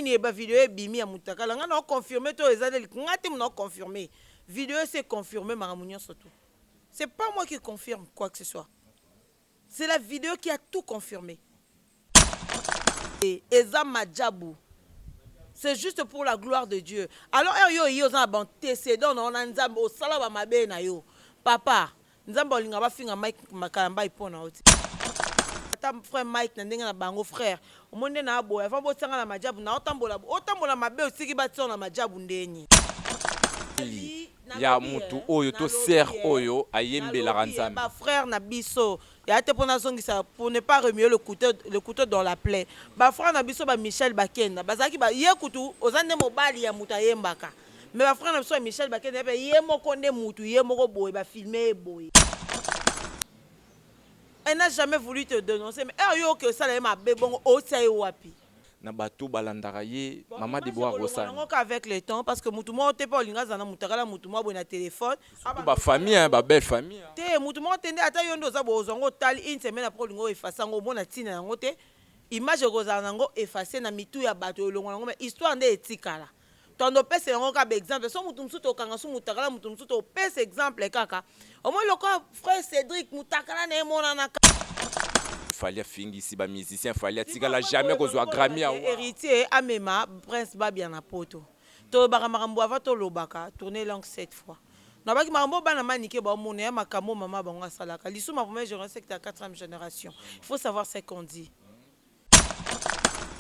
nini eba vidéo ebimi ya mutakala nga na confirmer to ezali ngati mna confirmer vidéo c'est confirmé maramunyo surtout c'est pas moi qui confirme quoi que ce soit c'est la vidéo qui a tout confirmé et eza majabu c'est juste pour la gloire de Dieu alors yo za ba antécédent na nzambe o sala ba mabe na yo papa nzambe olinga ba finga Mike makamba ipona oti frère Mike na ndenge na bango frère omonde na boya avant botanga na majabu na otambola mabe osiki batsona na majabu ndeni ya mutu oyo to ser oyo ayembela ranzambe ba frère na biso ya te pona zongisa pour ne pas remuer le couteau dans la plaie ba frère na biso ba Michel Bakenda bazaki ba ye kutu ozande mobali ya mutu ayembaka mais ba frère na biso Michel Bakenda pe ye moko nde mutu ye moko boye ba filmer boye. Elle n'a jamais voulu te dénoncer, mais elle a que ça les m'a bon au wapi. Na bato balandaka ye maman de boire rosane. Avec le temps parce que mutumo te pas linga zana mutakala mutumo bo na téléphone. Ba famille hein, ba belle famille. Te mutumo tende ata yondo za bo zongo tali une semaine après lingo effacer ngo bona tina yango te. Image rozana ngo effacer na mitu ya bato longo ngo mais histoire nde etikala. Tondo pese yango ka exemple so mutu msuto kanga su mutakala mutu msuto pese exemple kaka. Au moins le frère Cédric mutakala na mona na fallait fingi si ba musicien fallait tigala jamais kozwa Grammy a héritier amema prince babia na poto to bakamakambo ava to lobaka tourner langue 7 fois na baki makambo bana manike ba mona ya makambo mama bango salaka lisu ma première génération c'est la 4e génération il faut savoir ce qu'on dit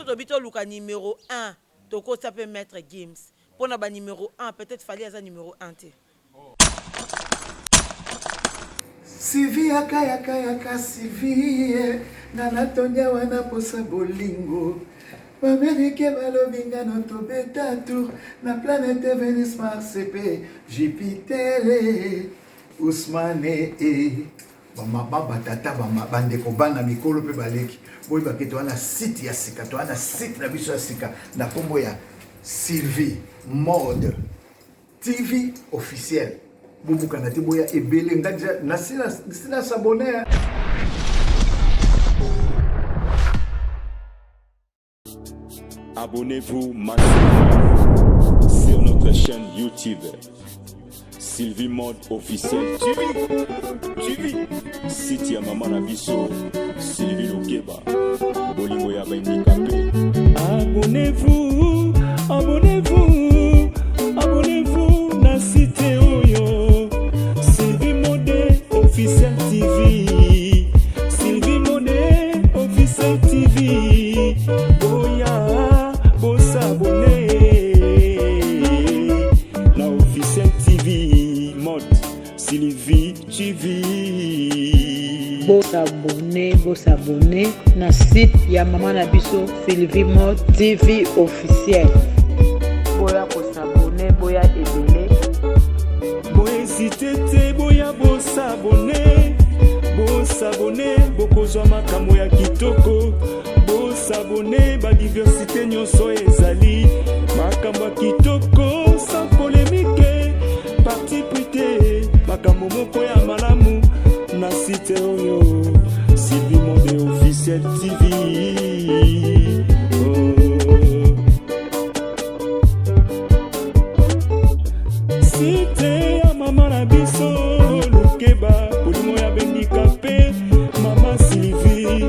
to bito luka numéro 1 to ko ça peut mettre games pour na ba numéro 1 peut-être fallait à numéro 1 té Sivi yaka Sivi Nanatonya wana posa bolingo Bamerike balobinga no tobeta tour Na planète Vénus Mars EP Jupiter Ousmane Bama tata bama bandeko bana mikolo pe baleki boy baketo wana site ya sika to wana site na biso ya sika na kombo ya Sylvie Mode TV officiel Boubouka na boya ebele ngadja nasila s'abonner. Abonnez-vous massivement sur notre chaîne YouTube Sylvie Mode officiel TV site ya mama na biso Sylvie Lokeba bolingo ya bandikape. Abonnez-vous na site oyo Sylvie Mode officiel TV Sylvie Mode officiel TV boya s'abonner na officiel TV Mode Sylvie TV s'abonner na site ya mama na biso Sylvie Mode TV officiel boya s'abonner boya ebele boya sitete boya s'abonner bokozwa makambo ya kitoko s'abonner ba diversité nyonso ezali makambo ya kitoko sans polémique parti prité makambo moko ya malamu na site oyo Sylvie Mode officiel TV. Site ya mama na biso Lokeba polimo ya bandikape mama Sylvie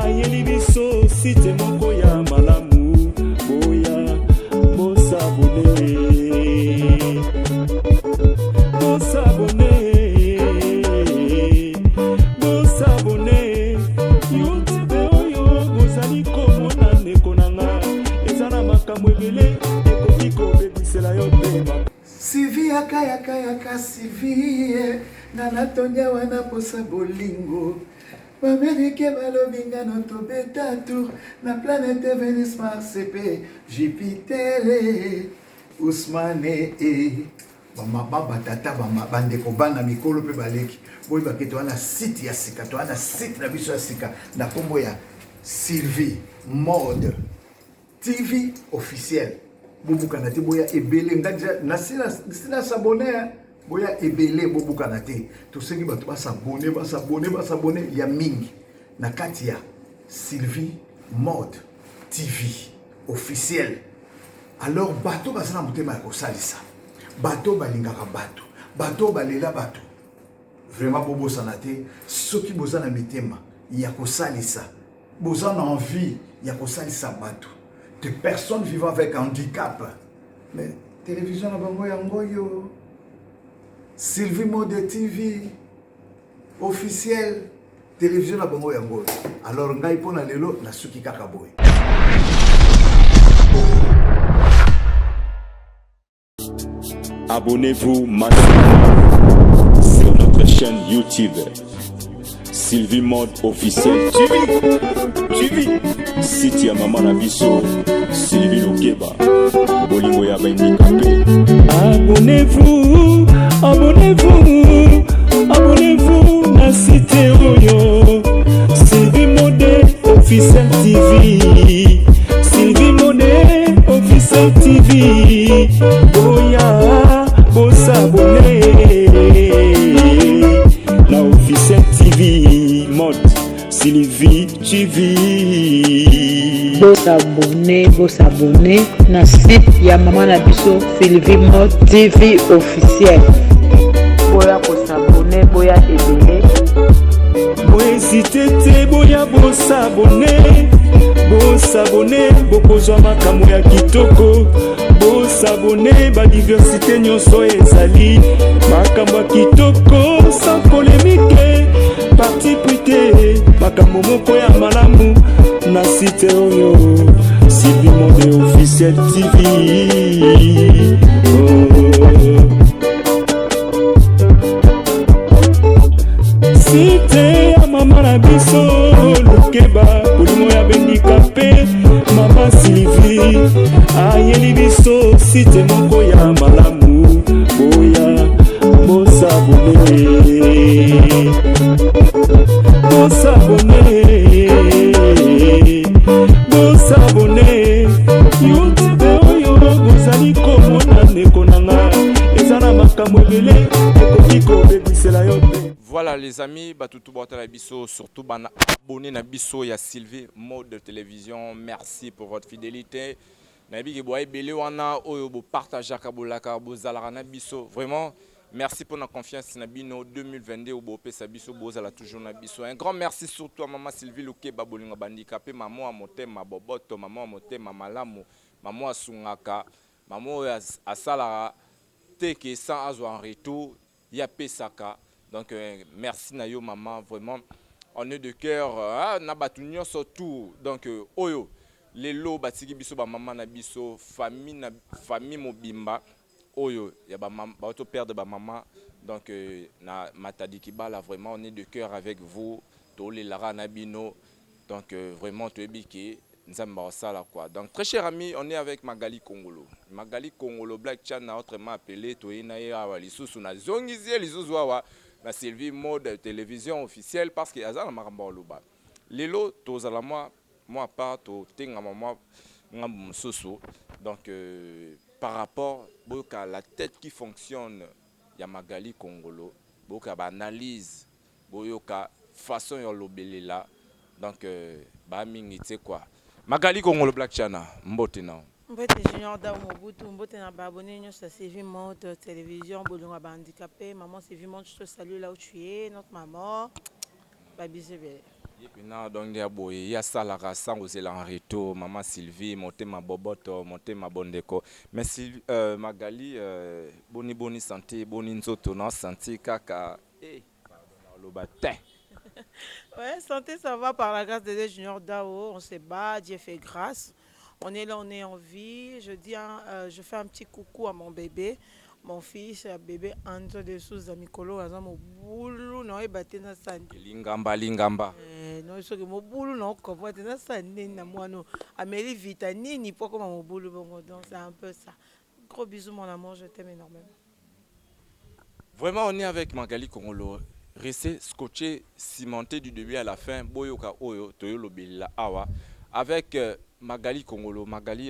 ayeli biso site moko ya malamu boya s'abonner YouTube oyo bozali komona ndeko nanga eza na makambo ebele ekoki kobebisela yo pema. Sivi yaka Sivi Nanatonya wana posa bolingo Bamerike balobinga no tobeta tour Na planète Vénus Mars EP Jupiter Ousmane Bama tata bama bandeko bana mikolo pe baleki boy baketo wana site ya sika to wana site na biso ya sika na kombo ya Sylvie Mode TV officiel bobuka na te boya ebele ngadja nasila s'abonner boya ebele bobuka na te to sengi bato ba s'abonner ya mingi na kati ya Sylvie Mode TV officiel. Alors bateau bazana mutema ko salisa. Bateau balingaka bateau. Bateau balela bateau. Vraiment bobo sanate soki bozana mitema ya ko salisa. Bozana envie ya ko salisa bateau. De personnes vivant avec handicap. Mais télévision na bango yango yo. Sylvie Mode TV officiel télévision na bango yango. Alors ngai pona lelo na suki kaka boy. Abonnez-vous maintenant sur notre chaîne YouTube Sylvie Mode officiel TV. Site ya Mama na biso Sylvie Lokeba bolingo ya bandikape. Abonnez-vous na site oyo Sylvie Mode officiel TV. Sylvie Mode officiel TV. Boya s'abonner na officiel TV Mode Sylvie TV. S'abonner na site ya Mama na biso Sylvie Mode TV officiel. Boya s'abonner, boya ebele. Boya hésitez, boya s'abonner, bokozwa makambo ya kitoko. S'abonner, ba diversité nyonso ezali makambo ya kitoko sans polémique. Parti prité makambo moko ya malamu na site oyo Sylvie Mode officiel TV. Site ya Mama na biso Lokeba bolingo ya bandikape. Mama Sylvie ayeli biso site moko ya malamu. Boya bosabone YouTube oyo bozali komona ndeko nanga ezana makambo ebele ekoki kobebisela yo te. Voilà les amis, batutu botala biso, surtout bana abonné na biso ya Sylvie Mode Télévision. Merci pour votre fidélité. Nabi ki boye belé wana oyo bo partageaka bolaka bozalaka na biso. Vraiment merci pour la confiance na bino 2022 au bopesa biso bozala toujours na biso. Un grand merci surtout à Maman Sylvie Lokeba bolinga bandikape, maman a motema boboto, maman a motema malamu, maman a sungaka, maman a salara teke sans azwa en retour ya pesaka. Donc merci na yo maman, vraiment on est de cœur na batunyo surtout. Donc oyo lelo batiki biso ba maman na biso famille mobimba oyo ya ba auto père de ba maman. Donc na matadiki bala vraiment on est de cœur avec vous to les lara na bino. Donc vraiment to ebiki nzamba osala quoi. Donc très cher ami, on est avec Magali Kongolo. Magali Kongolo Black Chana autrement appelé to ina ya wa lisusu na zongizie lisusu wa na Sylvie Mode Télévision officielle parce que azala maramba oloba. Lelo tozala moi part to tenga maman ngam soso. Donc par rapport à la tête qui fonctionne ya Magali Kongolo, boka ba analyse boyoka façon yo lobelela. Donc ba mingi tu sais quoi. Magali Kongolo Black Chana mbote na. Mbote Junior da Mobutu, mbote na ba abonné nyo sa Sylvie Mode Télévision bolonga ba handicapé. Maman Sylvie Mode, je te salue là où tu es, notre maman. Ba bisous belle. Et puis là, donc, il y a ça la race sans oser en retour. Maman Sylvie, monter ma boboto, monter ma bonne déco. Mais Magali, boni santé, boni nzoto, non santé, kaka. Eh, pardon, le batin. Ouais, santé, ça va par la grâce de Dieu, Junior Dao. On se bat, Dieu fait grâce. On est là, on est en vie. Je dis, je fais un petit coucou à mon bébé. Mon fils, bébé Anto de Souza Mikolo, mon boulou, non, et batté na sandi. Lingamba. Non, ce que mon boulou, non, comment na sandi, na moi, non. Amélie Vita, ni pas comme mon boulou, donc c'est un peu ça. Gros bisous, mon amour, je t'aime énormément. Vraiment, on est avec Magali Kongolo. Restez scotché, cimenté du début à la fin. Boyoka Oyo, Toyolo Bella Awa. Avec Magali Kongolo, Magali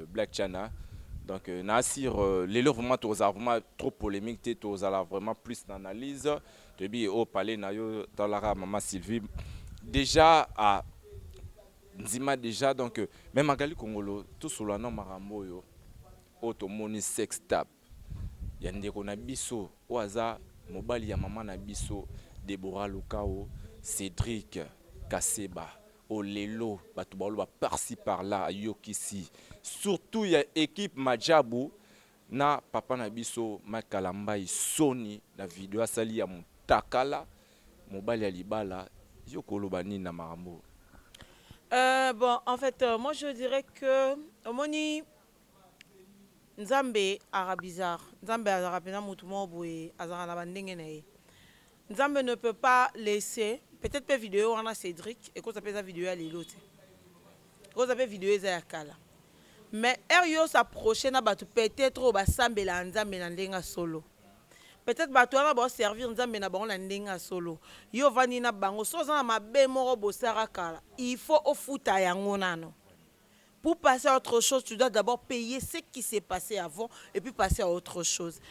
Black Chana. Donc, Nassir, les lots vraiment trop polémique, tu as vraiment plus d'analyse. Tu es au palais, dans la Maman Sylvie. Déjà, Nzima déjà donc même magali Congolo tout solo na makambo yo automoni sex tap ya ndeko na biso oaza mobali ya mama na biso Deborah Lukao Cédric Kaseba Olelo batu ba par-ci par-là yokisi surtout ya équipe Majabu na papa na biso Makalambai Sony na video asali ya mutakala mobali ya libala yokoloba nini na makambo. Bon, en fait, moi je dirais que Omoni Nzambe arabizar, Nzambe arabina mutumo boye azara bandenge na ye. Nzambe ne peut pas laisser, peut-être pas vidéo on a Cédric et qu'on s'appelle sa vidéo à l'autre. Qu'on s'appelle vidéo za yakala. Mais Erio s'approcher na batu peut-être ba sambela Nzambe na ndenga solo. Peut-être bato wana ba servir Nzambe na bango na ndenga solo. Yo vani na bango so za mabe moko bosara kala. Il faut ofuta yango nano. Pour passer à autre chose, tu dois d'abord payer ce qui s'est passé avant et puis passer à autre chose.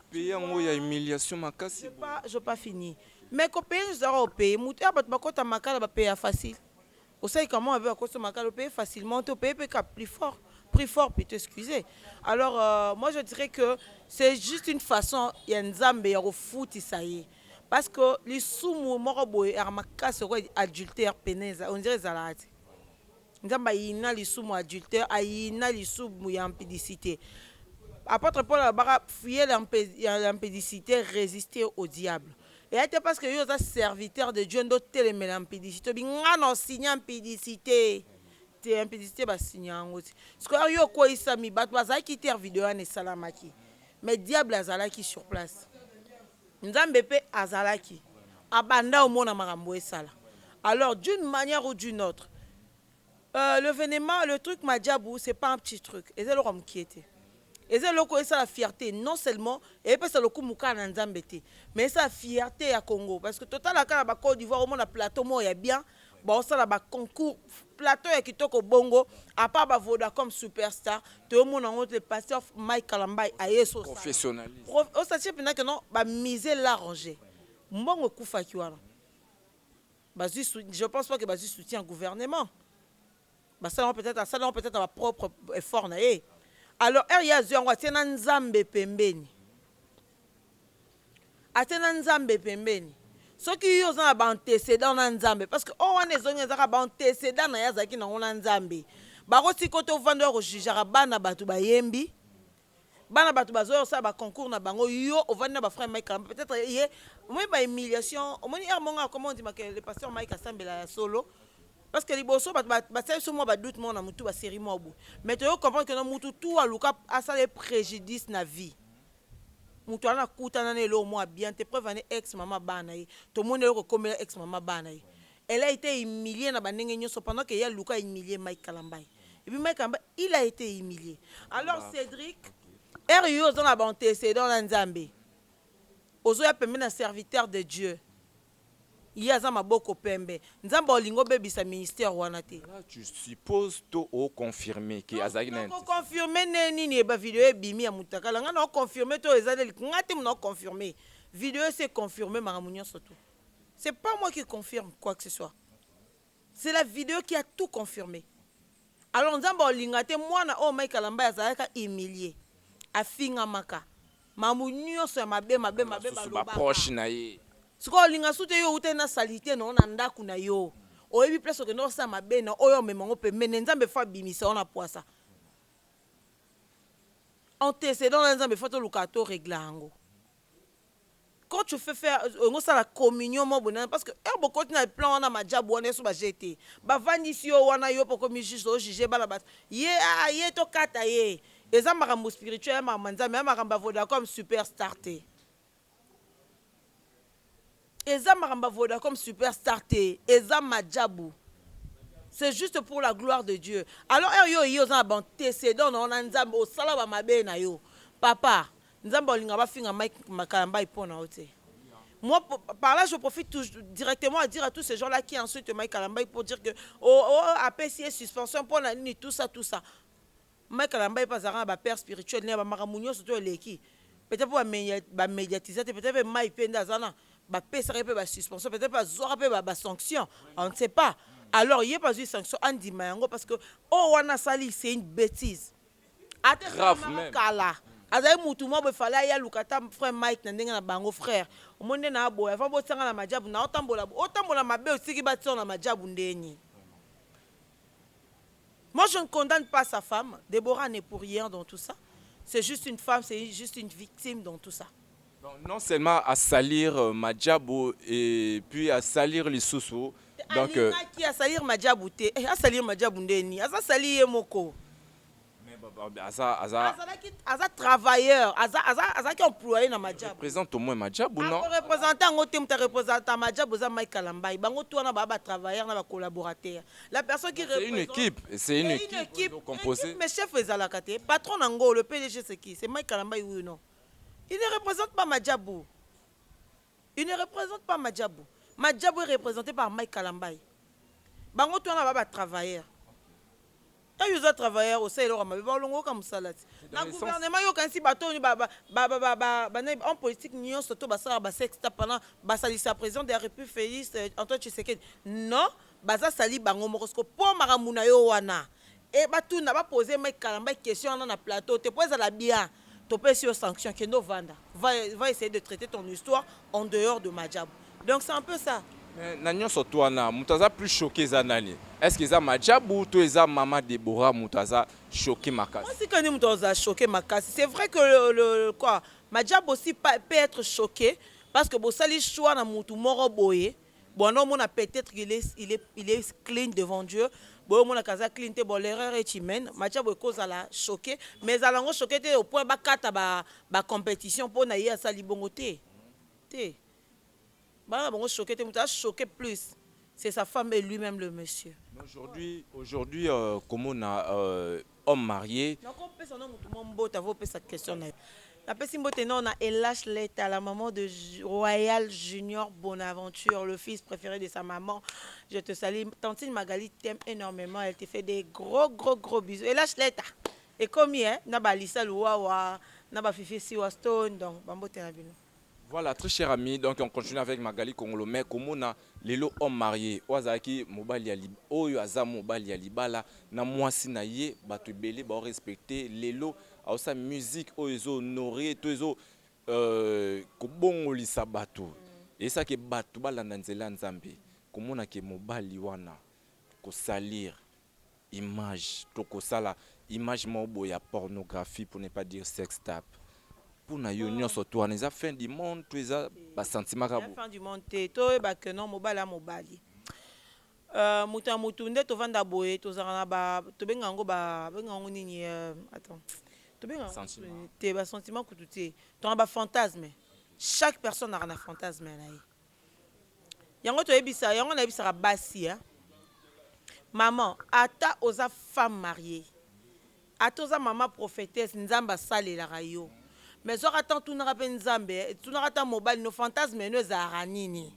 Payer en haut, il y a humiliation, makasi. Je n'ai pas fini. Mais quand payer, je dois payer. Mouté, tu as payer facile. Vous savez comment on peut payer facilement, tu payes plus fort. Plus fort, puis t'excuser. Alors, moi, je dirais que c'est juste une façon, il y a un Nzambe, il y a un foot, ça y est. Parce que les sous-mots, les adultères, on dirait Zalati. Nzamba yina lisumu adultère ayina lisumu ya impédicité. Apôtre Paul a fuyé l'impédicité, résister au diable. Et c'est parce que yo êtes serviteur de Dieu d'autres l'impédicité. Binga non signer impédicité. Te impédicité ba signer ngoti. Ce que yo ko isami bat bazaki quitter vidéo ne salamaki. Mais diable azalaki sur place. Nzambe pe azalaki. Abanda au mona makambo esala. Alors d'une manière ou d'une autre l'événement, le truc Madjabou, c'est pas un petit truc. Et c'est le rhum qui était. Et c'est la fierté, non seulement, et puis c'est le coup Mouka Nzambete, mais c'est la fierté à Congo. Parce que total, à la Côte d'Ivoire, au monde, plateau, il y a bien, bon, ça, là, concours, plateau, qui est au Bongo, à part Voda comme superstar, tout le monde, on le pasteur Mike Kalambay, à Yeso. Professionnalisme. Au stade, que non, miser l'arranger. Mbongo Koufa Kiwana. Je pense pas que Bazu soutient le gouvernement. Ça peut-être à ma propre effort. Alors, il y a un Nzambe pembeni. Atena Nzambe pembeni. Ce qui ont un antécédent dans Nzambe. Parce que, oh, on est un antécédent dans Yazaki dans Nzambe. Barosi koto vendeur au jujara bana batu bayembi. Bana batu bazoyo ça ba concours na bango yo au vendeur ba frère Mike peut-être y moi ba humiliation. Au moins comment on dit que le pasteur Mike Asambela solo. Parce que les bossos, sur moi, doute mon amour, tout va série moi. Mais tu comprends que nous tout à l'ouka a ça les préjudices na vie. Moutou ana kouta na nelo moi bien te prévenir ex maman banaï. Tout le monde est comme ex maman banaï. Elle a été humiliée na banenge nyoso pendant que y a Luka humilié Mike Kalambay. Et puis Mike Kalambay, il a été humilié. Alors Cédric, Erio dans la bonté, c'est dans l'Nzambe. Ozo ya permis un serviteur de Dieu. Il y a un maboko pembe. Nzamba olingo bebi sa ministère wanate. Là, tu supposes to o confirmer que azaki na. On confirmer nini ba vidéo e bimi ya mutakala. Nga na confirmer to ezali ngati mna confirmer. Vidéo c'est confirmé maramunyo surtout. C'est pas moi qui confirme quoi que ce soit. C'est la vidéo qui a tout confirmé. Alors nzamba olingate mwana o Mike Kalambay azalaka humilié. Afinga maka. Mamunyo so mabe ba proche na ye. Ce qu'on linga soute yo ute na salité non na ndaku na yo. Oyebi place que no sa mabe na oyo memango pe menenzambe fa bimisa on a poisa. Antécédent dans nzambe fa to lukato réglango. Quand tu fais faire on ça la communion mo bonana parce que erbo continue plan on a Madjabou on est sur ba jeté. Ba vanisi yo wana yo pour comme juger bala bat. Ye to kata ye. Eza makambo spirituel mamanzambe makambo voda comme superstar te. Eza maramba voda comme superstar te, Eza Madjabou. C'est juste pour la gloire de Dieu. Alors yo za bon antécédent on nzambe o sala ba mabe na yo. Papa, nzambe olinga ba finga Mike Kalambay pona ote. Moi par là je profite directement à dire à tous ces gens-là qui insultent Mike Kalambay pour dire que APC suspension pour la ni tout ça. Mike Kalambay pas zara ba père spirituel ne ba maramunyo surtout leki. Peut-être pour ba médiatiser peut-être Mike Penda zana. Ba suspension peut-être pas zora ba sanction on ne sait pas alors il y a pas eu sanction andima yango parce que oh wana sali c'est une bêtise. Grave même. Kala. Azali mutu mo be fala ya lukata frère Mike na ndenge na bango frère. Omonde na boya fa bo tsanga na majabu na otambola mabe osiki ba tsona na majabu ndeni. Moi je ne condamne pas sa femme. Déborah n'est pour rien dans tout ça. C'est juste une femme, c'est juste une victime dans tout ça. Donc, non seulement à salir Madjabo et puis à salir les sous-sous. Donc qui a salir Madjabo te, a salir Madjabo ndeni, a salir moko. Aza travailleur, aza qui employé dans Madjabo. Représente au moins Madjabo, non? Représentant ngote muta représentant Madjabo za Mike Kalambai. Bango toi na ba travailleur na ba collaborateur. La personne qui représente. C'est une équipe composée. Mais chef ezalakate, patron nango, le PDG c'est qui? C'est Mike Kalambai ou non? Il ne représente pas Madjabo. Il ne représente pas Madjabo. Madjabo est représenté par Mike Kalambai. Bango toi na ba travailleur. Il y a des travailleurs au sein de l'Europe, comme ça. Le gouvernement, en politique, nous avons sexe pendant la président de la République, Félix Antoine Tshisekedi. Non, baza sali bango morosko pour maramuna yo wana. Et tout n'a pas posé mes calambay question dans le plateau. Tu poses la bien, tu peux sur sanction que nos vanda. Va essayer de traiter ton histoire en dehors de Madjabo. Donc c'est un peu ça. Nanyo Sotwana, Moutaza plus choqué Zanani. Est-ce que ça Madjabo ou toi ça maman Déborah Moutaza choqué Makas? Moi c'est quand même Moutaza choqué Makas. C'est vrai que le quoi Madjabo aussi peut être choqué parce que bon ça les choix na Moutou moro boye. Bon non mon peut-être il est clean devant Dieu. Bon mon a casa clean te bon l'erreur est humaine. Madjabo cause à la choqué mais à l'ango choqué au point ba kata ba compétition pour na ya sali bongoté. Té. Bah, bon, choqué plus. C'est sa femme et lui-même le monsieur. Aujourd'hui, comme on a homme marié. Donc on peut son nom sa question. La personne on a LH Leta, la maman de Royal Junior Bonaventure, le fils préféré de sa maman. Je te salue. Tantine Magali t'aime énormément. Elle te fait des gros bisous. LH Leta. Et comme hier, n'a pas Lisa Louawa, n'a pas Fifi Siwa Stone, donc bambo tenabino. Voilà, très chers amis, donc on continue avec Magali Kongolo. Mais comme on a les hommes mariés, Oazaki, Mobali Ali, Oyaza Mobali Alibala, na mwasi na ye, batu belé, ba respecter les lots, a sa musique, oyezo honoré, toyezo kobongo lisa batu. Et ça que batu bala nanzela nzambe, comme on a ke Mobali wana, ko salir image, to ko sala image mobo ya pornographie pour ne pas dire sex tape. Pour na union surtout on a fin du monde tu as pas sentiment kabo fin du monde to ba que non mobali mutu nde to vanda boye to zana ba to bengango ba bengango nini attends to bengango te ba sentiment kututi to ba fantasme chaque personne a un fantasme là yango to ebisa yango na ebisa basi maman ata oza femme mariée ata oza maman prophétesse nzamba salela rayo. Mais si on tout n'a pas nzambe, tout n'a pas mobile, nos fantasmes ne zaranini.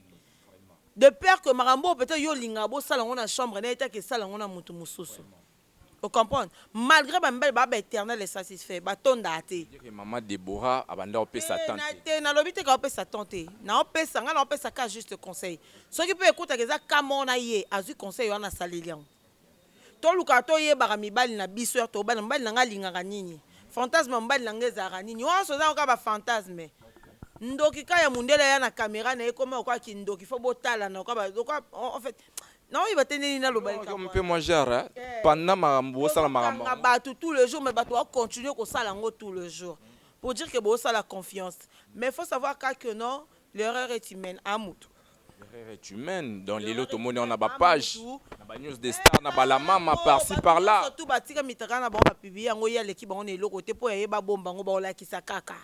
De peur que marambo peut-être yo lingabo salon na chambre n'était que salon na mutu mususu. Vous comprenez? Malgré bambel baba éternel est satisfait, ba tonda ate. Maman Déborah abanda opé sa tante. Na lobité ka opé sa tante. Na opé sa nga na opé sa ka juste conseil. Ceux qui peut écouter que ça kamona yé azu conseil wana salilian. To lukato yé barami bali na biso to bali na nga lingaka nini. Fantasme mbali nanga ezarani ni wanso za ka ba fantasme ndoki kaya mundela ya na caméra na ekoma kwa ki ndoki fo botala na ka ba en fait non il va tenir na lobali ka un peu moins cher pendant marambo sala marambo ba tout le jour mais ba to continuer ko sala ngo tout le jour pour dire que bo ça la confiance mais il faut savoir que non l'erreur est humaine amout l'erreur est humaine dans les lots on a ba page na news des stars na ba la mama par-ci par-là tout batika mitaka na ba publier ngo ya l'équipe on est côté pour yeba bomba ngo ba la kisa kaka.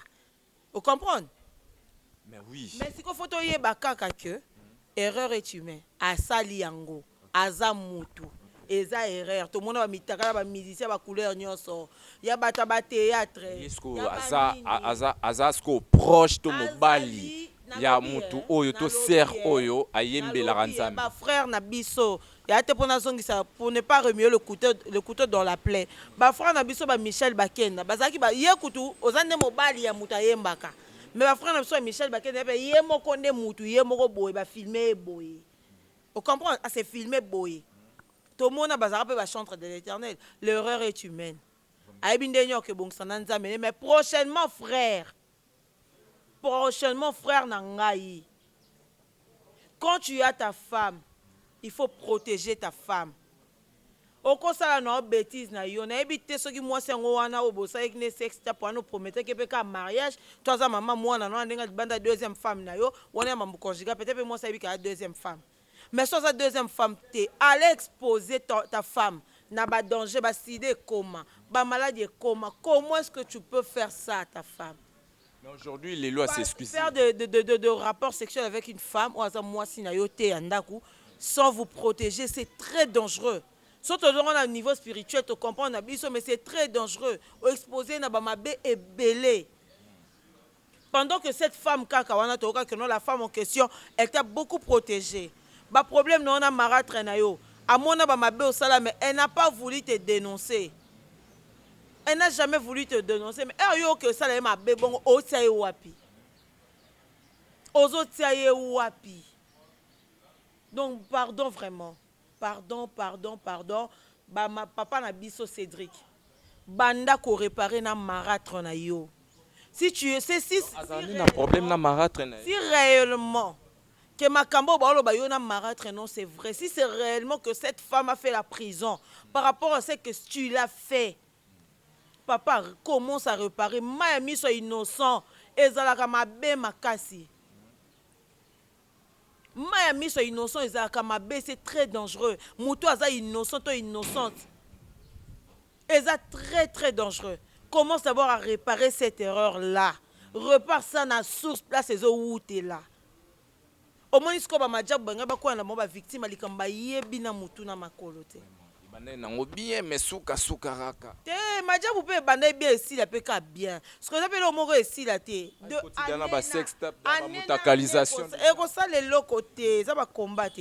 Vous comprenez? Mais oui. Mais si ko photo yeba kaka que erreur est humaine a sali yango aza mutu eza erreur tout monde ba mitaka ba musicien ba couleur nyonso ya bata ba théâtre esco aza sko proche to mobali ya mutu oyo to ser oyo ayembe la ranzambe ba frère na biso ya te pona zongisa pour ne pas remuer le couteau dans la plaie ba frère na biso ba Michel Bakenda bazaki ba ye kutu ozande mobali ya mutu ayembaka mais ba frère na biso Michel Bakenda ba ye moko nde mutu ye moko boye ba filmer boye. Vous comprenez? C'est filmé boye Tout le monde a bazar chantre de l'Éternel. L'erreur est humaine. Mais prochainement, frère. Prochainement, frère Nangaï. Quand tu as ta femme, il faut protéger ta femme. Au constat na bêtise na yo na ebité soki moi c'est ngwana obosa avec ne sexe ta pour nous promettre que peut mariage toi ça maman moi na ndenga banda deuxième femme na yo on maman conjugal peut-être moi ça la deuxième femme mais soit sa deuxième femme t'es allé exposer ta femme na ba danger ba sidé comment ba maladie comment est-ce que tu peux faire ça à ta femme? Mais aujourd'hui les lois s'excusent. Faire de rapports sexuels avec une femme ou à moi si na yo te andaku sans vous protéger, c'est très dangereux. Surtout à un niveau spirituel, tu comprends, mais c'est très dangereux. Exposer na bamabé et belé. Pendant que cette femme, la femme en question, elle t'a beaucoup protégée. Le problème, non, on a marâtre na yo. À mon bamabé au salam, mais elle n'a pas voulu te dénoncer. Elle n'a jamais voulu te dénoncer. Mais elle yo que ça la mabé bon o tiaye wapi. Ozo tiaye wapi. Donc pardon vraiment. Pardon. Ma papa na biso Cédric. Banda ko réparer na marâtre na yo. Si tu sais si na problème na marâtre na. Si réellement que makambo ba lo ba yo na marâtre non c'est vrai. Si c'est réellement que cette femme a fait la prison par rapport à ce que tu l'as fait. Papa commence à réparer. Mayami soit innocent ezalaka mabe makasi. Mayami soit innocent, c'est très dangereux. Moutou aza innocent ou innocente. C'est très dangereux. Commence d'abord à réparer cette erreur-là. Repars ça dans la source, place les où tu es là. Au moins, ce ma diable, quoi na victime, elle est yebi na moutou na makolote. Bien, mais souka raka. Ma diable, vous pouvez bander bien ici, la peut bien. Ce que j'appelle au mot ici, la té. De la sexe, la mutakalisation. Et comme ça, les locotés, ça va combattre.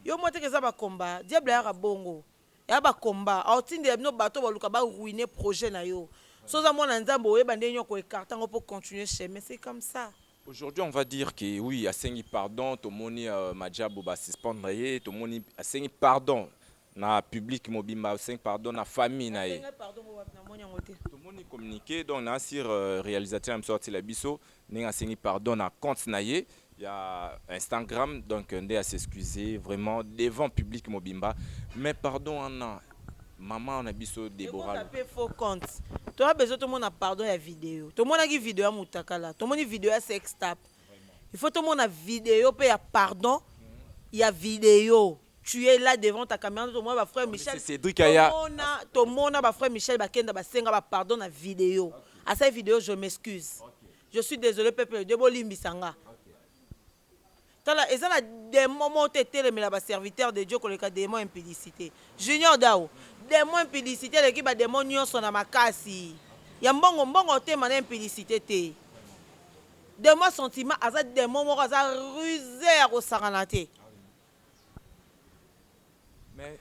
Yo moi que ça va combattre. Diable a bongo. Et va combattre. Autine de nos bateaux va luka ba ruiner projet na yo. So ça mon nzambo e bande nyoko écarter pour continuer chez mais c'est comme ça. Aujourd'hui, on va dire que oui, à Sengi pardon, tout le monde ma diable va suspendre, tout le monde à Sengi pardon. Na public mobimba 5 pardon na famille na ye tout le monde communiqué donc na sur réalisateur am sorti la biso ninga sengi pardon na compte na ye il y a Instagram donc ndé à s'excuser vraiment devant public mobimba mais pardon ana maman na biso Déborah on faux compte tu as besoin tout le monde a pardon la vidéo tout le monde a une vidéo à mutakala tout le monde a une vidéo à sex tap il faut tout le monde a vidéo puis il y a pardon il y a vidéo. Tu es là devant ta caméra, tout le monde, frère Michel. C'est Cédric Aya. Tout le monde, frère Michel, Bakenda, Basenga, pardon la vidéo. À cette vidéo, je m'excuse. Je suis désolé, peuple de Bolimbisanga. Et ça, là, des moments où tu es le serviteur de Dieu, qui a des mots impudicité. Junior Dao, des mots impudicité, l'équipe a des mots nions sur la makasi. Il y a un bon thème impudicité. Des mots sentiments, des mots rusés au Saranate. Mais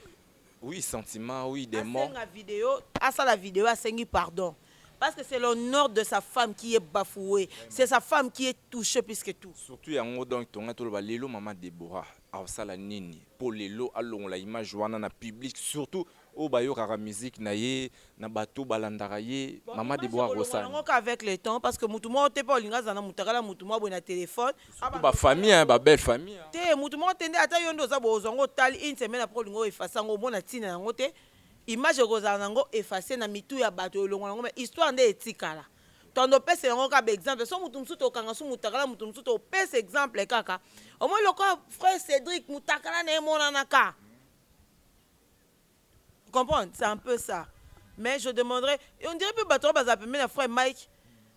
oui, sentiment, oui, des mots. La vidéo a sengi pardon. Parce que c'est l'honneur de sa femme qui est bafoué. C'est sa femme qui est touchée plus que tout. Surtout, il y a un mot donc, Lelo, maman Déborah, ça la nini. Pour Lelo, allons la image dans le public, surtout au bayo kara musique naye, na bateau balandaraye, maman Déborah Rossane. Avec le temps, parce que Moutouma, t'es pas linga zana Moutakala, Moutouma, bon, téléphone. Ba famille, ba belle famille. Té Moutouma, t'es ata yondo za bozongo tal une semaine après lingo effaçango bon na tina ngo té. Image rozanango effacé na mitu ya bateau longo ngo mais histoire ndé etikala. Tondo pese ngo ka exemple, so Moutoumsu to kanga su Moutakala Moutoumsu to pese exemple kaka. Au moins le frère Cédric Moutakala ne monanaka. Vous comprenez? C'est un peu ça. Mais je demanderais, et on dirait que tu vas appeler le frère Mike.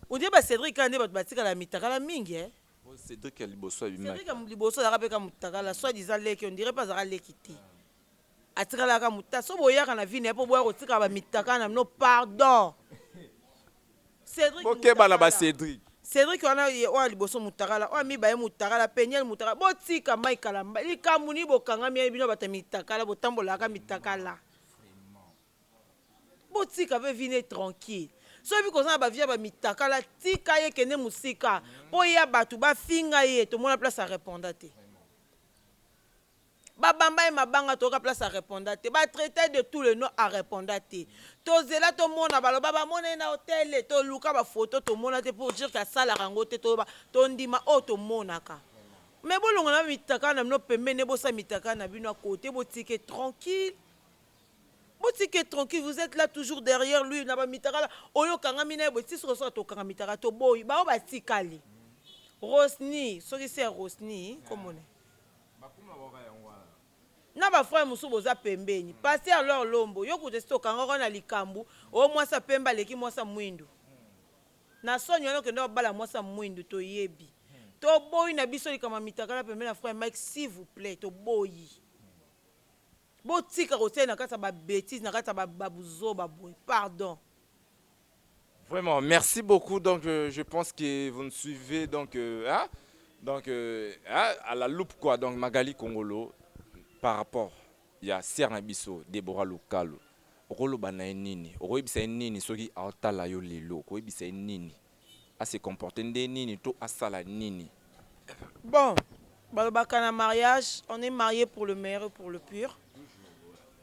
On dirait que Cédric a dit que la mitakala mingi. Cédric a liboso bi Mike. Cédric a liboso da rapeka mutakala soit disant leki, on dirait pas ça lekiti. Atikala ka muta so boya kana vini pour boya otika ba mitakana no pardon. Cédric. OK bana ba Cédric. Cédric wana wa liboso mutakala, wa mi ba mutakala penyel mutakala. Botika Mike kalamba. Likamuni bokanga mi bino bata mitakala botambola ka mitakala. Boutique avait venu tranquille. So bi ko ça ba via ba mitaka la tika ye kene musika. Po ya batu ba finga ye to mona place à répondre té. babamba mabanga toka place à répondre te ba traiter de tous les noms à répondre te tozela to mona baloba ba mona na hôtel to luka ba photo to mona te pour dire que sala rango te to ba to ndima o to monaka mais bolonga na mitaka na no pembene bosa mitaka na bino à côté botike tranquille botike tranquille vous êtes là toujours derrière lui na ba mitaka oyo kanga mina boti so so to kanga mitaka to boy ba ba tikali Rosny soki c'est Rosny comme on est na ba frère musu boza pembeni passer alors lombo yo kutesto kanga na likambu o mwasa pemba leki mwasa mwindu na sonyo no kendo bala mwasa mwindu to yebi to boyi na biso likama mitaka la pembeni na frère Mike s'il vous plaît to boyi botika kote na kata ba bêtise na kata ba babuzo ba boy pardon. Vraiment, merci beaucoup. Donc, je pense que vous nous suivez donc, à la loupe quoi. Donc, Magali Congolo. Par rapport il y a Serna Bisso Deborah Lukalo okolo bana nini okoyebisa nini soki aotala yo lelo okoyebisa nini a se comporter nini to asala nini. Bon balobaka na mariage on est marié pour le meilleur et pour le pur.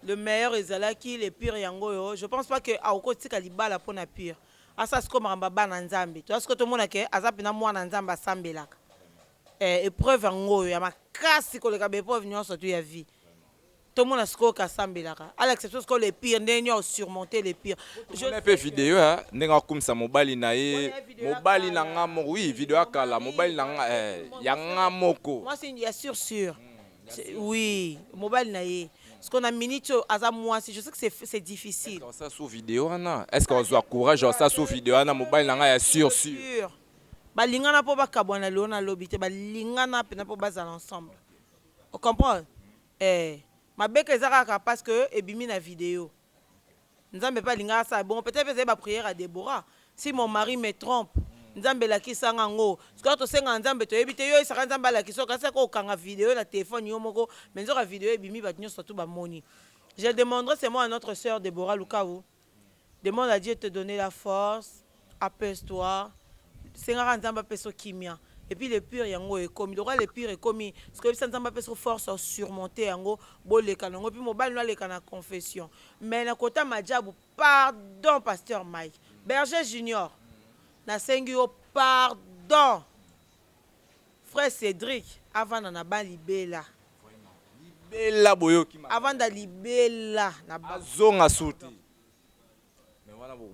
Le meilleur ezalaki le pire yango yo je pense pas que aokotika libala pona pire asa siko maramba bana nzambe to asko to mona ke azapi na mwana nzambe asambelaka épreuve yango ya makasi koleka ba épreuve nyonso tu ya vie tout le monde a ce qu'on a sambelaka à l'exception que les pires n'ont surmonté les pires. Je n'ai pas vidéo hein n'enga comme ça mobile na ye mobile na ngamo oui vidéo akala mobile na ya ngamoko moi c'est bien sûr oui mobile na ye ce qu'on a minute à moi si je sais que c'est difficile ça sous vidéo ana est-ce qu'on a courage ça sous vidéo ana mobile na ya sûr balingana po bakabwana lona lobité balingana pena po bazala ensemble on comprend ma beke ezaka parce que ebimi na vidéo nzambe pas lingana ça bon peut-être faisait ma prière à Déborah si mon mari me trompe nzambe la kisanga ngo parce que to senga nzambe to ebité yo esaka nzambe la kiso kasa ko kanga vidéo na téléphone yo moko mais nzoka vidéo ebimi ba nyonso tout ba moni je demanderai c'est moi à notre sœur Déborah Lukaou demande à Dieu de te donner la force apaise-toi sengaka nzambe peso kimia et puis le pire yango est comme il aura le pire est commis parce que ça nzambe peso force à surmonter yango boleka nango puis mobile no leka na confession mais na kota majabu pardon pasteur Mike Berger Junior na sengi yo pardon frère Cédric avant na ba libela libela boyoki avant da libela na bazonga suti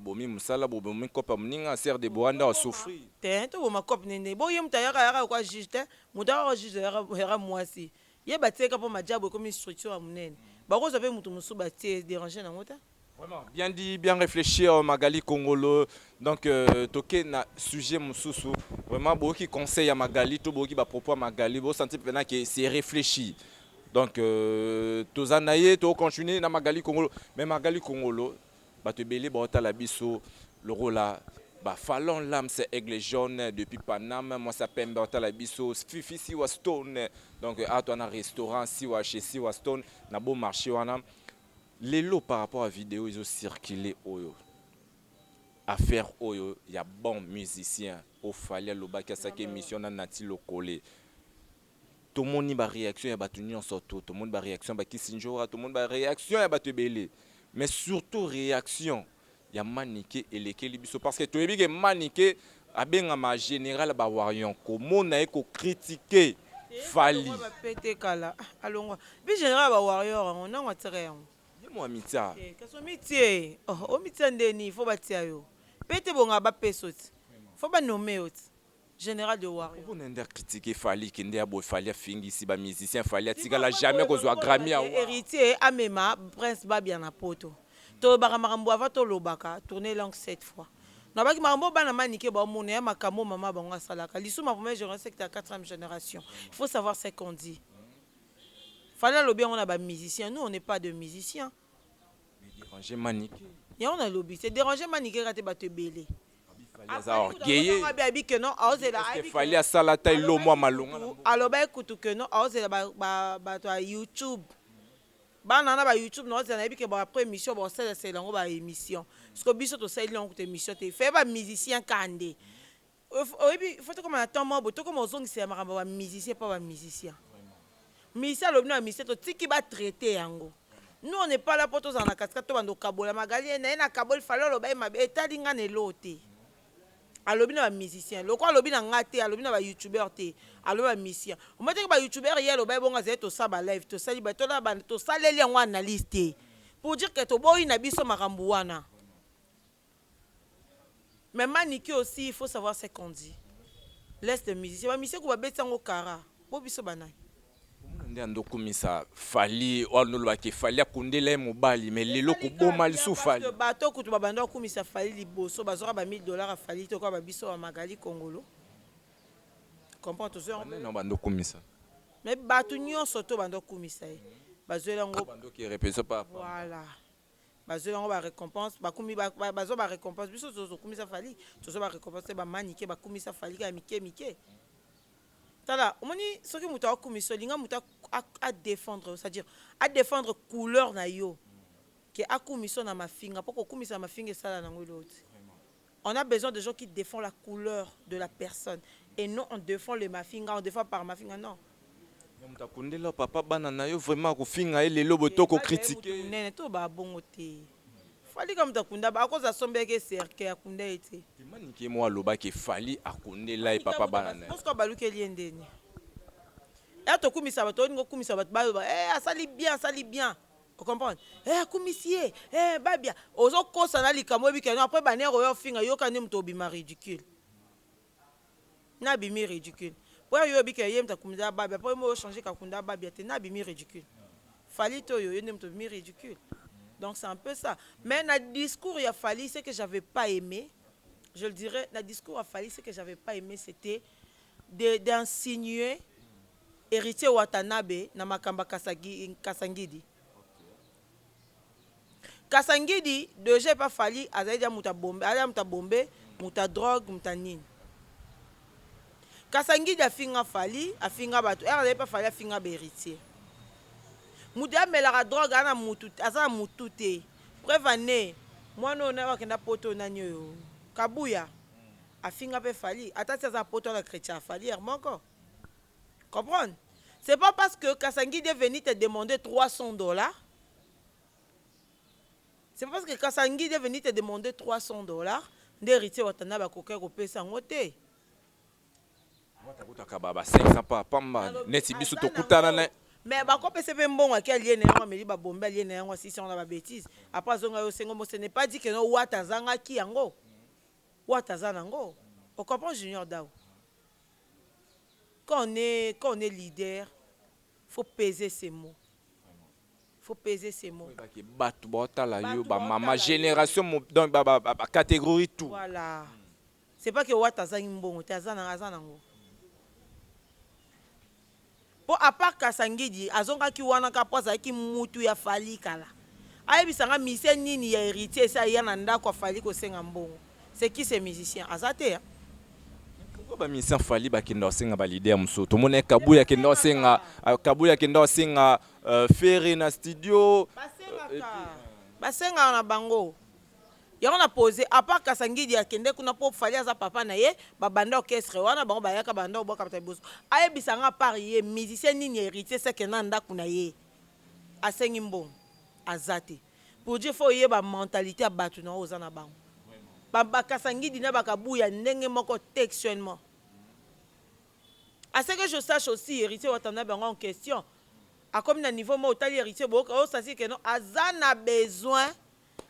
bomi musala bomi kopa mninga ser de boanda souffrir te to ma cop nene bo yem tayaka yaka kwa juste muda juge yaka mwasi ye bateka po majabo comme structure à munene ba ko zape mutu musu batie déranger na ngota. Vraiment bien dit bien réfléchi Magali Congolo donc toké na sujet mususu vraiment boki conseil à Magali to boki ba propos à Magali bo sentir maintenant que c'est réfléchi donc tozanaye to continuer na Magali Congolo mais Magali Congolo bato belé bota la biso le rôle ba Fallon l'âme c'est aigle jaune depuis Paname moi ça pembe bota la biso Fifi si wa Stone donc à toi un restaurant si wa chez si wa Stone na beau marché wana les lots par rapport à vidéo ils ont circulé oyo affaire oyo il y a bon musicien au fallait le bac à sa émission na nati lo collé tout le monde ba réaction ya batu nyonso tout le monde ba réaction ba kisinjora tout le monde ba réaction ya batu belé mais surtout réaction il y a maniqué et les kélibiso parce que tu es bien maniqué a bien ma général ba warion comment na ko critiquer Fally ba pété kala alonga bi général ba warrior on a watere ye mo mitia kaso mitie o mitia ndeni faut batia yo pété bonga ba pesoti faut ba nommer ot général de warrior on a critiquer Fally qui ndé abo Fally fingi si ba musicien Fally atikala jamais ko zo Grammy a héritier amema prince ba bien na poto to baka makambo ava to lobaka tourner langue 7 fois na baki makambo bana manike ba mona ya makambo mama bango salaka lisu ma première génération c'est la 4e génération il faut savoir ce qu'on dit Fally lo bien on a ba musicien nous on n'est pas de musiciens déranger maniqué ya on a lobby c'est déranger maniqué raté ba te belé Fally asala ta ilo mwa malonga alors ba ekutu que non ozela ba to YouTube bana na ba YouTube no ozela bi ke ba après émission ba c'est lango ba émission parce que biso to c'est lango émission te fait ba musicien kande oyebi faut comme attend mo boto comme ozongisa makambo ba musicien pas ba musicien Misia le bino misia to tiki ba traiter yango. Nous on n'est pas là pour tous en la cascade to bando kabola magali na kabol falo lo ba mabe etalinga ne lote. Alobi na musicien, le quoi alobi na ngate, alobi na ba youtubeur te, alobi ba musicien. O mate que ba youtubeur hier lo ba bonga ze to sa ba live, to sali ba to na ba to saleli en analyste. Pour dire que to boy na biso makambu wana. Mais Maniki aussi, il faut savoir ce qu'on dit. Laisse les musiciens. Les musiciens qui vont bêter en kara. Bobiso banai. Ndendo kumisa fali wanulwa ke fali akundele mobali mais lelo ko boma lisu fali. Bato kutu babando kumisa fali liboso bazora ba $1000 a fali to ko ba biso wa magali Congolo. Comprends tout ça? Non bando kumisa. Mais bato nyonso to bando kumisa. Bazoela ngo bando qui repese pas. Voilà. Bazoela ngo ba récompense, ba kumi bazo ba récompense biso zo kumisa fali. Zo ba récompense ba manike ba kumisa fali ka mike. Tala, on dit ce que muta commission linga muta à défendre, c'est-à-dire à défendre couleur na yo que a commission na ma finga pour que commission ma finga ça na l'autre. On a besoin de gens qui défendent la couleur de la personne et non on défend le mafinga, on défend par mafinga non. Muta kundela papa bana na yo vraiment ko finga ele lobo to ko critiquer. Nene to ba bongo te. Fali comme ta kunda ba cause asombe ke cercle akunda ete. Imani ki mo aloba ke fali akundela e papa banana. Parce que baluke liendeni. Et to kumisa ba to ngo kumisa ba ba asali bien. Vous comprenez? Commissaire, ba bien. Ozo kosa na likamo bi ke après ba ne royo finga yo ka nem to bi ma ridicule. Na bi mi ridicule. Pour yo bi ke yem ta kumisa ba bien, pour mo changer ka kunda ba bien te na bi mi ridicule. Fali to yo nem to bi mi ridicule. Donc c'est un peu ça. Mais le discours il a fallu, ce que j'avais pas aimé, je le dirais, le discours a fallu, ce que j'avais pas aimé, c'était d'insinuer héritier Watanabe na makamba Kasangidi. Kasangidi, déjà pas fallu, azaïdia muta bombe, muta drogue, muta nini. Kasangidi a finga fallu, a finga bato, elle pas fallu a finga héritier. Mudia melara drogue ana mutu azana mutute prevane mwana na wakenda poto na nyo kabuya afinga pe fali atati za poto na chrétien fali hermoko comprendre. C'est pas parce que Kasangi est venu te demander $300. C'est pas parce que Kasangi est venu te demander $300 d'héritier watana ba koka ko pesa ngote. Wataka baba 500 pa pamba neti biso to kutana na. Mais bah quand c'est bien bon à quel lien est mais bah bombe lien est si on a bêtise après zonga yo sengo ce n'est pas dit que no watazanga ki yango watazana ngo on comprend Junior Dao quand on est leader faut peser ses mots batu botala yo ba mama génération donc ba catégorie tout voilà c'est pas que watazanga mbongo tazana azana ngo. Pour à part Kasangidi, azonga ki wana ka poza ki mutu ya fali kala. Ayebisanga mise nini ya héritier ça ya nanda kwa fali ko senga mbongo. C'est qui ces musiciens? Azate hein. Pourquoi ba musicien fali ba kinda senga ba leader muso. To mone kabuya kinda senga ferry na studio. Basenga na bango. On a posé à part Kasangidi akende kuna po fali aza papa na ye babanda orchestre wana bango bayaka banda obo kapita boso ayebisanga par ye musicien nini héritier c'est que nanda kuna ye asengi mbongo azate pour dire faut ye ba mentalité ya batu na oza na bango ba Kasangidi na bakabuya ndenge moko textuellement à ce que je sache aussi héritier watana bango en question a comme na niveau mo otali héritier bo ça c'est que non azana besoin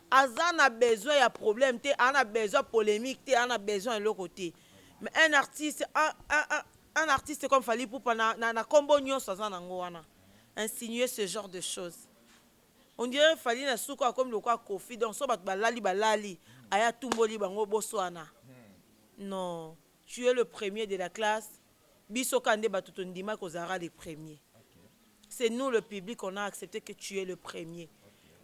Azan besoin, il y a problème, on a besoin de polémique, on a besoin de l'autre côté. Mais un artiste comme Fali Poupa na combo nyon sazan nangoana. Insinuer ce genre de choses. On dirait Fali na souka comme le quoi Kofi donc so balali aya tumboli bango boswana. Non, tu es le premier de la classe. Biso kande batutondima kozara les premiers. C'est nous le public on a accepté que tu es le premier.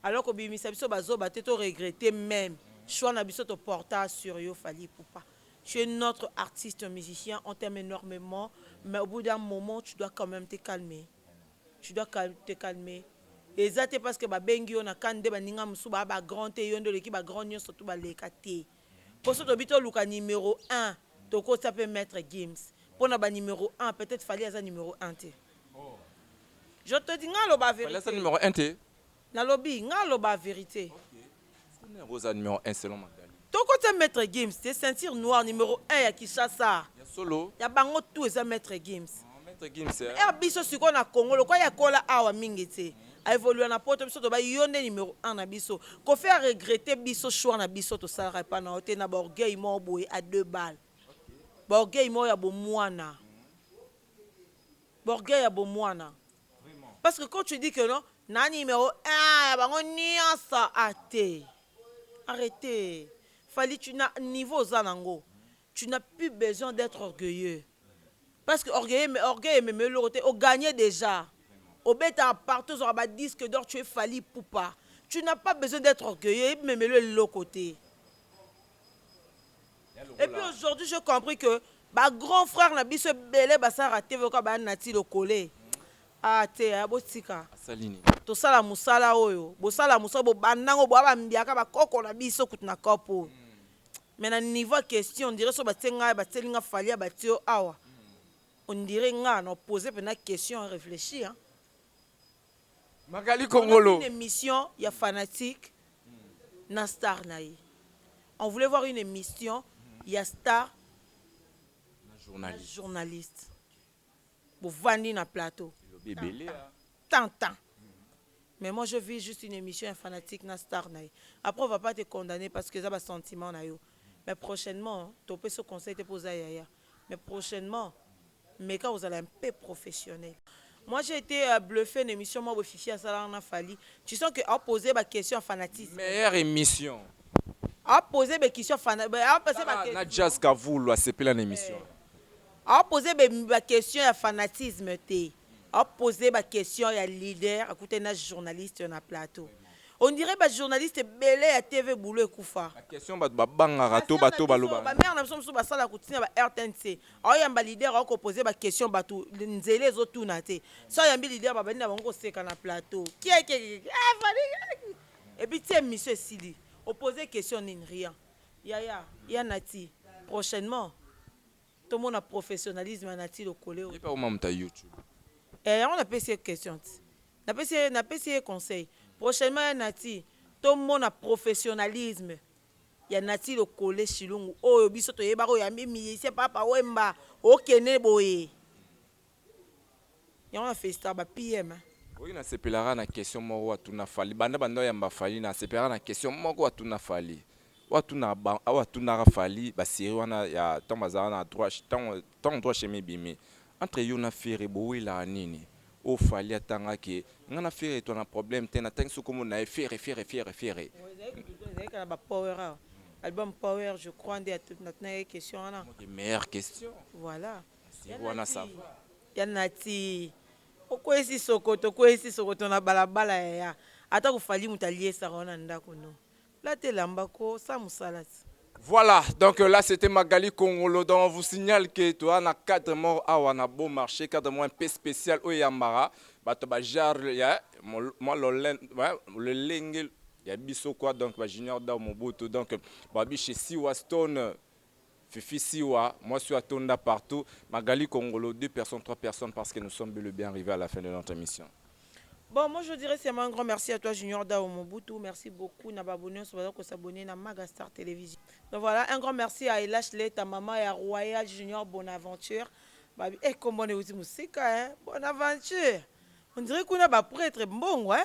Alors que bimisa biso bazo bateto regretter même choix na biso to porta sur yo Fali Poupa. Tu es notre artiste musicien, on t'aime énormément, mais au bout d'un moment tu dois quand même te calmer. Tu dois te calmer. Et ça c'est parce que ba bengi on a kande ba ninga musu ba grand te yondo leki ba grand nyo surtout ba lekate. Pour ça to bito luka numéro 1, toko ça peut mettre Gims. Pour na ba numéro 1, peut-être Fali aza numéro 1 te. Je te dis, nga loba Là, c'est vérité. numéro 1, t'es. Na lobi, nga loba vérité. Rosa numéro 1 selon Magali. Ton côté Maître Games, c'est ceinture noire numéro 1 ya Kinshasa. Il y a solo. Ya bango tout eza Maître Games. Maître Gims, c'est. Et biso siko na Congo, le quoi ya kola awa mingi te. A évolué na poto biso to ba yonde numéro 1 na biso. Ko faire regretter biso choix na biso to sala pa na hotel na ba orgueil mo boye à 2 balles. Ba orgueil mo ya bo mwana. Ba orgueil ya bo mwana. Parce que quand tu dis que non, na numéro 1 ya bango nyonso até. Arrêtez. Fallait tu n'as niveau zanango. Tu n'as plus besoin d'être orgueilleux. Parce que orgueilleux mais le côté au gagné déjà. Au bêta partout sur un disque d'or tu es fallu pour pas. Tu n'as pas besoin d'être orgueilleux mais le côté. Et puis aujourd'hui j'ai compris que bah grand frère n'a biso belé bah ça raté voka bah nati le collé. Ah te ya botika. Salini. To sala musala oyo. Bo sala musala bo bandango bo ba mbiaka ba koko na biso kutuna kopo. Mais na niveau question on dirait so ba tenga ba telinga falia ba tio awa. On dirait nga na poser une question réfléchir hein. Magali On a Kongolo. une émission il y a fanatique na star naï. On voulait voir une émission il y a star Journaliste. journaliste. Bo vandi na plateau. Bébé. Tant. Mais moi, je vis juste une émission un fanatique na star naï. Après, on va pas te condamner parce que ça va sentiment na yo. Mais prochainement, tu peux ce conseil te poser yaya. Mais prochainement, mais quand vous allez un peu professionnel. Moi, j'ai été bluffé une émission moi au fichier à Salarna Fali. Tu sens que a posé ma question fanatisme. Meilleure émission. A posé mes questions fanatisme. A posé ma question. Na jazz Kavoul a c'est une émission. A posé ma question à fanatisme té. A posé ma question à leader, à côté d'un journaliste na plateau. On dirait que journaliste belé à TV boulot koufa. La question ba banga rato bato baloba. Ba mère na biso ba sala kutina ba RTNC. A yamba leader a ko poser ma question bato nzele zo tuna té. Ça yamba leader ba bani ba ngo seka na plateau. Qui et puis tiens monsieur Sidi, opposer question ni rien. Ya nati prochainement tout le monde a professionnalisme nati le collé. Il pas au même ta YouTube. Et on a passé ces questions. On a passé conseil. Prochainement, Nati, tout le monde a professionnalisme. Il y a Nati le collège Chilungu. Oh, biso to yeba ko yambi mi c'est papa wemba. Okene boye. Et on a fait ça ba PM. Oui, na sepelara na question moko atuna fali. Banda banda yamba fali na sepelara na question moko atuna fali. Watuna ba watuna fali ba siri wana ya tomazana na droit ton droit chez bimi. Entre yo na fere bowe la nini. O fali atanga ke ngana fere to na problème te na tangi sukomo na fere. Ba power. Album Power, je crois ndé toute notre question là. Meilleure question. Voilà. C'est wana ça. Yanati. Okwesi sokoto na balabala ya. Ata ko fali mutalie sa rona ndako no. Là te lambako sa musalati. Voilà, donc là c'était Magali Kongolo. Donc on vous signale que tu as un cadre mort à un bon marché, cadre moins un peu spécial au Yamara. Bah tu vas gérer, moi le lingue, il y a biso quoi donc bah junior dans mon bout donc babi chez Siwa Stone, Fifi Siwa, moi je suis à Tonda partout. Magali Kongolo, 2 personnes, 3 personnes parce que nous sommes bel et bien arrivés à la fin de notre émission. Bon, moi je dirais c'est un grand merci à toi Junior Dao Mobutu, merci beaucoup na babonné sur ko s'abonner na Magastar Télévision. Donc voilà, un grand merci à Elashley, ta maman et à Royal Junior Bonaventure. Babi et comment on est aussi musique hein, Bonaventure. On dirait qu'on a ba prêtre bon ouais.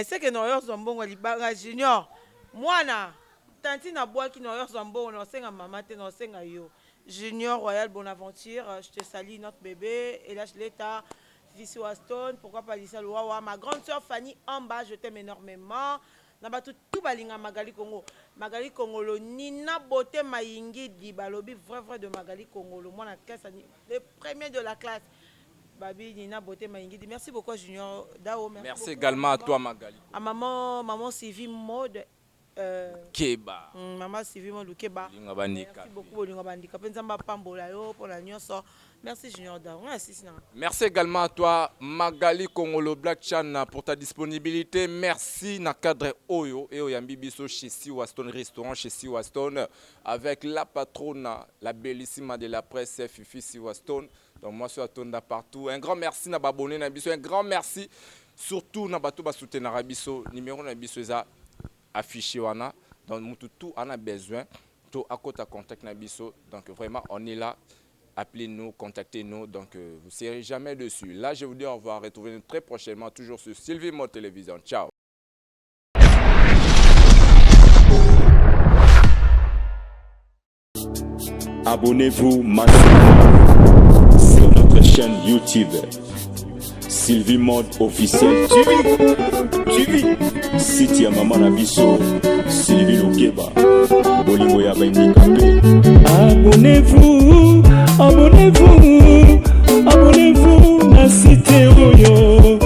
C'est que nous sommes bon libanga Junior. Moi na tanti na bois qui nous sommes bon, on senga maman te no senga yo. Junior Royal Bonaventure, je te salue notre bébé Elashley ta Vici Waston, pourquoi pas Lisa Louawa, ma grande soeur Fanny Amba, je t'aime énormément. Nabatu tout balinga Magali Congo. Magali Congolo, Nina Boté Mayingi di balobi vrai de Magali Congolo. Moi la classe, le premier de la classe. Babi Nina Boté Mayingi di. Merci beaucoup Junior Dao. Merci également à toi Magali. À maman Sylvie Mode. Keba. Maman Sylvie Mode Keba. Merci beaucoup Bolinga Bandika. Penzamba Pambola yo pour la nyonso. Merci Junior Dao. Merci également à toi Magali Kongolo Black Chan pour ta disponibilité. Merci na cadre Oyo et Oyambi Biso chez Siwa Stone restaurant chez Siwa Stone avec la patronne, la bellissima de la presse Fifi Siwa Stone. Donc moi, je suis à Tonda partout. Un grand merci à abonné na biso. Un grand merci surtout na bato ba soutenir na biso. Numéro na biso est affiché wana. Donc tout on a besoin. Tout à côté contact na biso. Donc vraiment on est là. Appelez-nous, contactez-nous. Donc vous ne serez jamais dessus. Là, je vous dis au revoir. Retrouvez-nous très prochainement toujours sur Sylvie Mode Télévision. Ciao. Abonnez-vous massivement sur notre chaîne YouTube Sylvie Mode officiel. Tu vis site ya Maman na biso Sylvie Lukeba bolingo ya bandikape. Abonnez-vous na site oyo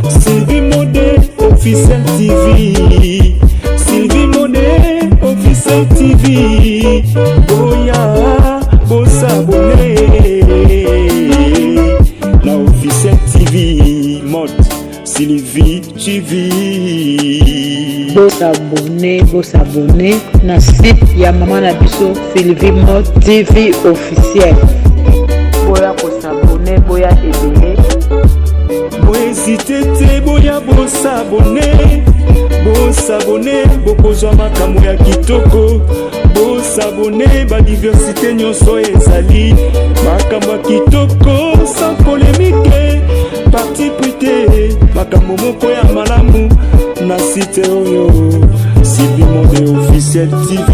Sylvie Mode officiel TV. Sylvie Mode officiel TV. Oya boss abonné na officiel TV Mode Sylvie TV. Boss abonné na site ya Maman na biso Sylvie Mode TV officiel. Boya ko s'abonner, boya aimer. Hésitez te boya boss abonné bokozwa makambo ya kitoko. Boss abonné ba diversité nyonso ezali makambo ya kitoko sans polémique. Parti prité makambo moko ya malamu na site oyo Sylvie Mode officiel TV.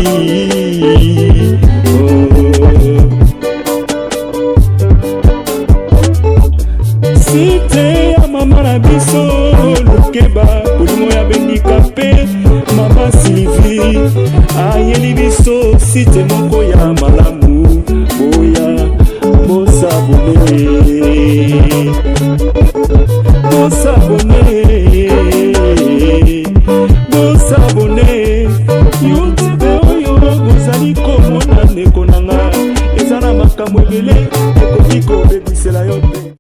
Site ya Maman na biso Lukeba bolingo ya bandikape. Mama Sylvie ayeli biso site moko ya malamu. Boya bosabone YouTube oyo bozali komona ndeko nanga eza na makambo ebele ekoki kobebisela yo te.